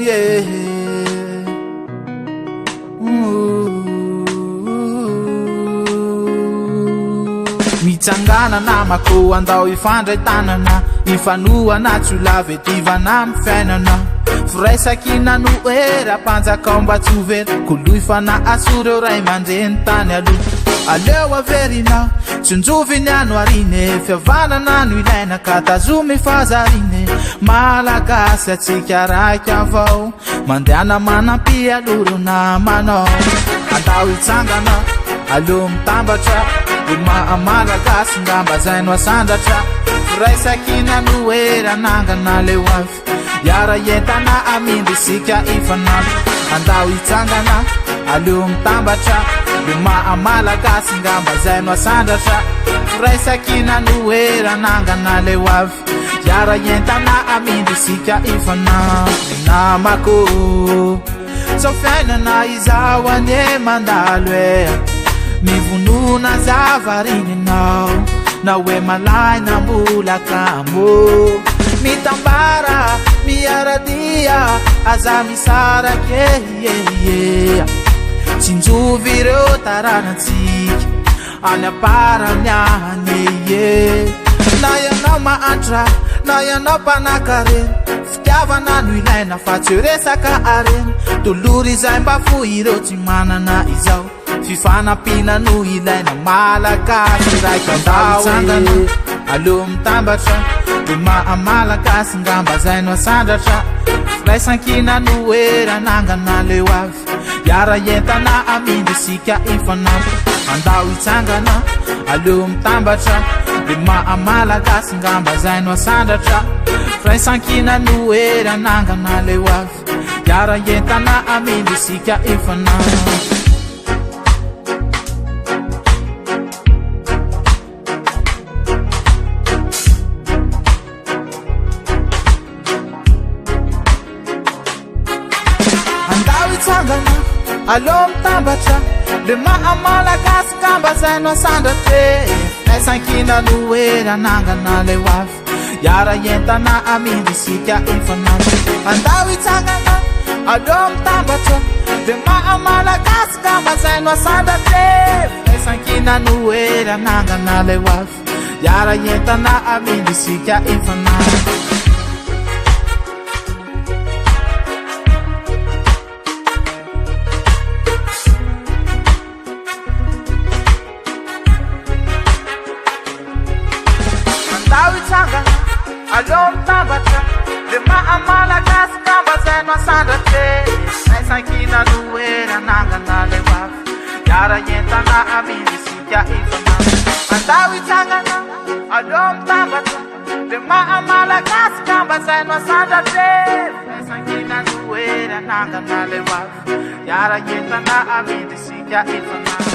yeah. Mitsangana namako andao ifandray tanana ifanoana tsy lavetivana amy fiainana firaisaky no era-panjakao mba tsy very koloy fa na asoreo ray mandreny tany aloha aleo averinao tsinjoviny ano arine fiavanana no ilaina ka tazomy fazarine malagasy atsika raiky avao mandehana manampy aloro namanao andao itsangana aleo mitambatra malagasy ngamba zay no asandratra firaisaky no era-nangana leo avy yara entana amindry isika ifanampo andao itsangana aleo mitambatra malagasy ngamba zay no asandratra firaisaky no era-nangana leo avy yara entana amindry isika ifanampo namako sao fiainana izao ane mandalo mivonona zavarininao na hoe malaina mbola kamo mitambara miaradia aza misarake tsinjovy ireo taranatsika any aparany any na ianao mahantra na ianao mpanakareny fitiavana no ilaina fa tsy resaka areny tolory zay mba fo ireo tsy manana izao fifanapina no ilaina malagasy raiky andao itsangana aleo mitambatra malagasy ngamba zay no asandratra firaisankina no era-nangana leo avy yara entana amindry isika ifanampo andao itsangana aleo mitambatra malagasy ngamba zay no asandratra firaisankina no era-nangana leo avy yara entana amindry isika ifanampo aleo mitambatra malagasy ngamba zay no asandratra firaisankina no era-nangana leo avy yara entana amindry isika ifanampo andao itsangana aleo mitambatra malagasy ngamba zay no asandratra firaisankina no era-nangana leo avy yara entana amindry isika ifanampo aleo mitambatra malagasy ngamba zay no asandratra firaisankina no era-nangana leo avy yara entana amindry isika ifanampo andao itsangana aleo mitambatra malagasy ngamba zay no asandratra firaisankina no era-nangana leo avy yara entana amindry isika ifanampo